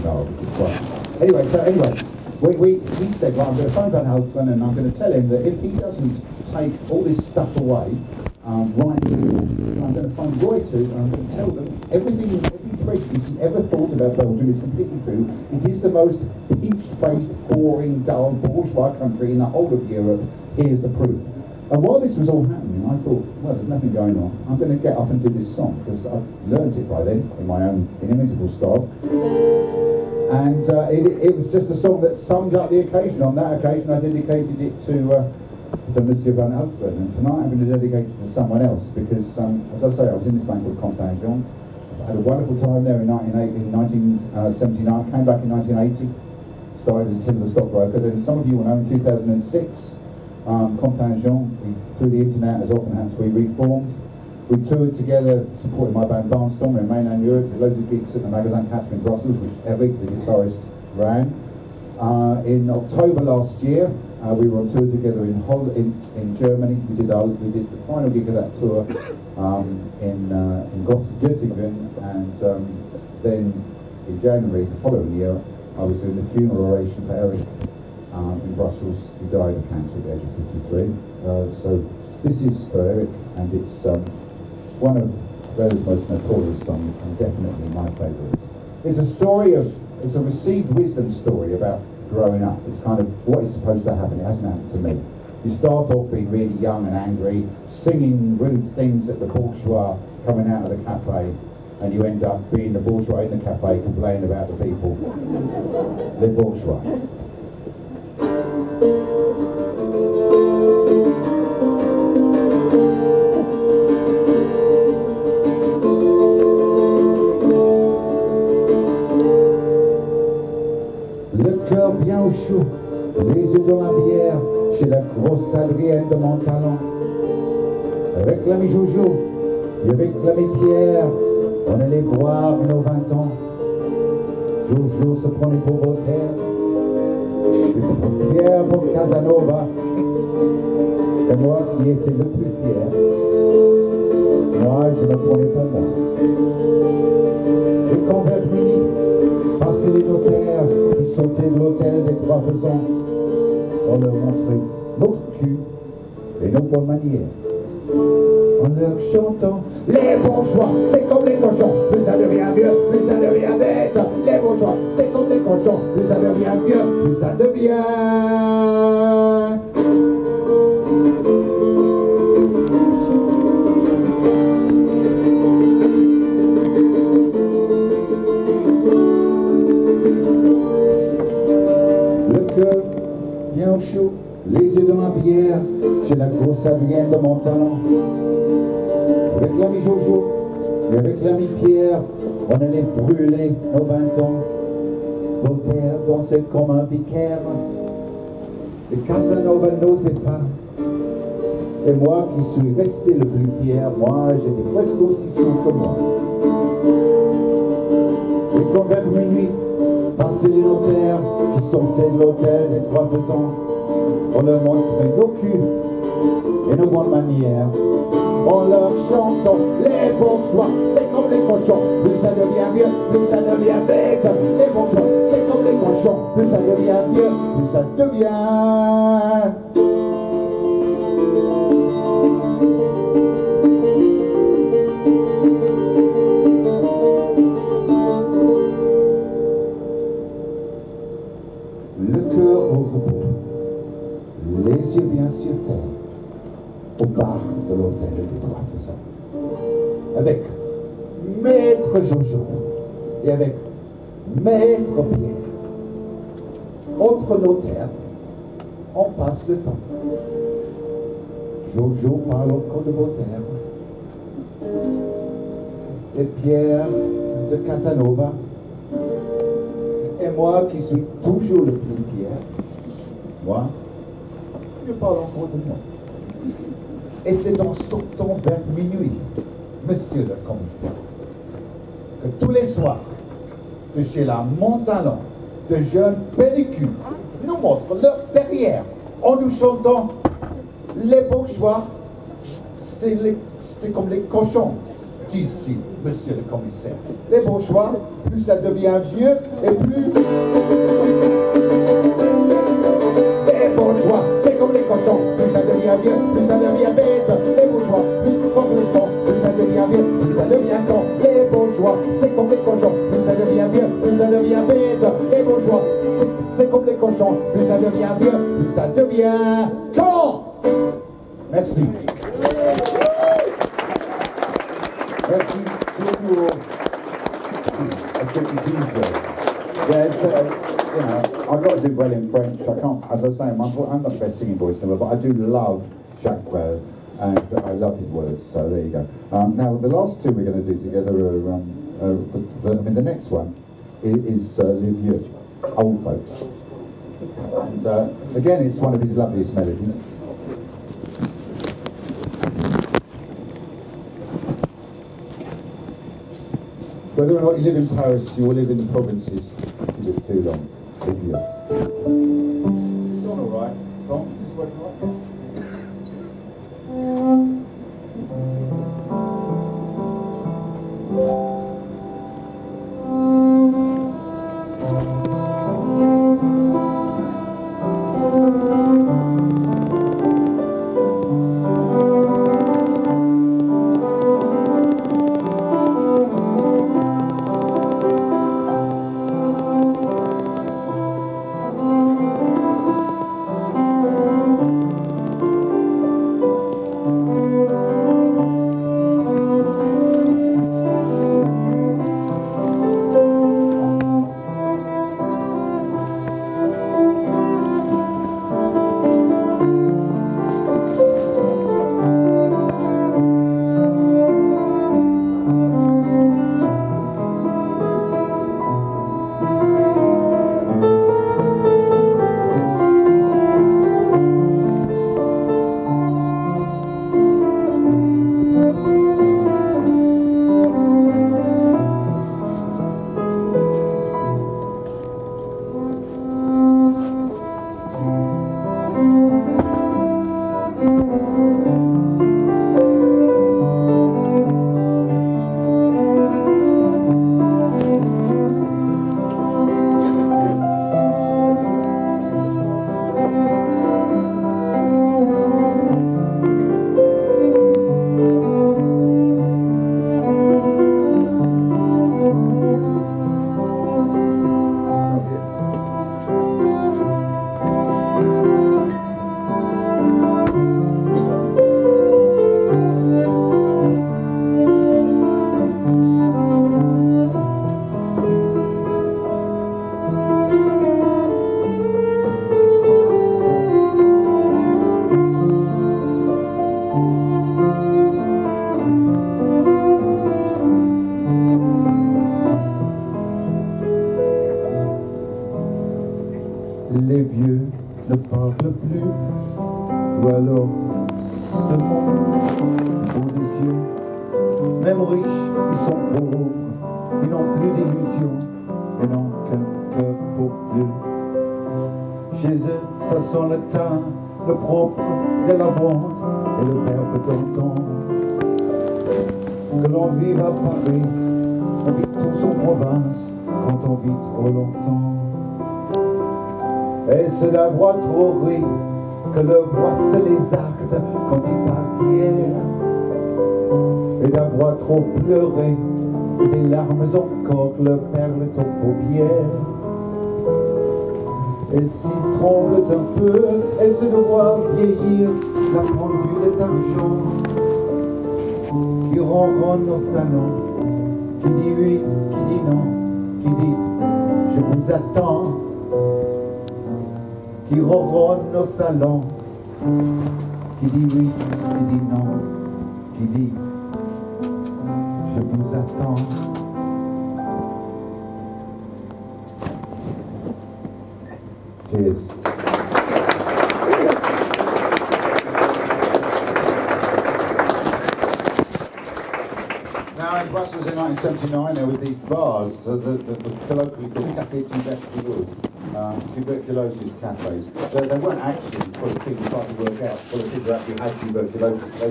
car, which is quite... Anyway, he said, well, I'm going to phone Van Halsman and I'm going to tell him that if he doesn't take all this stuff away, right now, I'm going to phone Reuters and I'm going to tell them every prejudice he ever thought about Belgium is completely true. It is the most peach-faced, boring, dull, bourgeois country in the whole of Europe. Here's the proof. And while this was all happening, I thought, well, there's nothing going on. I'm going to get up and do this song, because I've learned it by then in my own inimitable style. And it was just a song that summed up the occasion. On that occasion, I dedicated it to Monsieur Van Halsman. And tonight I'm going to dedicate it to someone else, because, as I say, I was in this band called Compagnon. I had a wonderful time there in 1979, came back in 1980, started as a timber stockbroker. Then some of you will know in 2006, Compagnon, through the internet, as often happens, we reformed. We toured together, supporting my band Barnstormer in mainland Europe, did loads of gigs at the Magazine Catcher in Brussels, which Eric, the guitarist, ran. In October last year, we were on tour together in Germany. We did the final gig of that tour in Göttingen, and then in January the following year, I was doing the funeral oration for Eric in Brussels. He died of cancer at the age of 53. So this is for Eric, and it's one of those most notorious songs, and definitely my favourite. It's a received wisdom story about growing up. It's kind of what is supposed to happen. It hasn't happened to me. You start off being really young and angry, singing rude things at the bourgeois coming out of the cafe, and you end up being the bourgeois in the cafe complaining about the people. The bourgeois. Bien au chaud, les yeux dans la bière, chez la grosse Adrienne de Montalon. Avec l'ami Jojo et avec l'ami Pierre, on allait boire nos 20 ans. Jojo se prenait pour Voltaire, et Pierre pour Casanova, et moi qui étais le plus fier, moi je me prenais pour moi. Et quand vers minuit, passaient les notaires qui sautaient de l'hôtel des Trois Faisans, on leur montrait notre cul et nos bonnes manières. En leur chantant, les bourgeois, c'est comme les cochons, plus ça devient vieux, plus ça devient bête. Les bourgeois, c'est comme les cochons, plus ça devient vieux, plus ça devient... Bien au chaud, les yeux dans la bière, chez la grosse Adrienne de Montalon. Avec l'ami Jojo et avec l'ami Pierre, on allait brûler nos 20 ans. Voltaire dansait comme un vicaire, et Casanova n'osait pas. Et moi qui suis resté le plus fier, moi j'étais presque aussi sourd que moi. Et quand vers minuit, passaient les notaires qui sortaient de l'hôtel des Trois Faisans, on leur montrait nos culs et nos bonnes manières. En leur chantant, les bourgeois, c'est comme les cochons, plus ça devient vieux, plus ça devient bête. Les bourgeois, c'est comme les cochons, plus ça devient vieux, plus ça devient... Les yeux bien sur terre, au bar de l'hôtel des Trois Faisans, avec Maître Jojo et avec Maître Pierre. Entre notaires, on passe le temps. Jojo parle encore de Voltaire et Pierre de Casanova, et moi qui suis toujours le plus fier, moi, je parle encore de moi. Et c'est en sortant vers minuit, monsieur le commissaire, que tous les soirs, de chez la Montalon, de jeunes pellicules nous montrent leur derrière en nous chantant les bourgeois, c'est comme les cochons, dit ici, monsieur le commissaire. Les bourgeois, plus ça devient vieux, et plus... Les bourgeois, c'est comme les cochons, plus ça devient vieux, plus ça devient bête. Les bourgeois, plus comme les sons, plus ça devient vieux, plus ça devient con. Les bourgeois, c'est comme les cochons, plus ça devient vieux, plus ça devient bête. Les bourgeois, c'est comme les cochons, plus ça devient vieux, plus ça devient con. Merci. Merci. That's what you do. Yeah, it's, you know, I've got to do well in French. I can't, as I say, I'm not the best singing voice ever, but I do love Jacques Brel, and I love his words, so there you go. Now, the last two we're going to do together are, the next one is Les Vieux, Old Folks. And again, it's one of his loveliest melodies. Whether or not you live in Paris, you will live in the provinces, if you live too long, Les Vieux. It's all right. Tom, is this working right? Les vieux ne parlent plus, ou alors seulement au des yeux. Même riches, ils sont pauvres, ils n'ont plus d'illusions, et n'ont qu'un cœur pour Dieu. Chez eux, ça sent le teint, le propre de la vente et le verbe d'entendre. Que l'on vive à Paris, on vit tous en province quand on vit trop longtemps. Est-ce la voix trop rire que le voix se les acte quand ils partirent? Et la voix trop pleurer, des larmes encore le perlent aux paupières. Et s'ils tremblent un peu, est-ce de voir vieillir la pendule d'argent qui ronronne au salon, qui dit oui, qui dit non, qui dit je vous attends, qui ronronne au salon, qui dit oui, qui dit non, qui dit je vous attends. Cheers. Now in Brussels in 1979 there were these bars that were colloquially called Café Tuberculose, tuberculosis cafes. So they weren't actually full of people trying to work out, full of people who actually had tuberculosis. They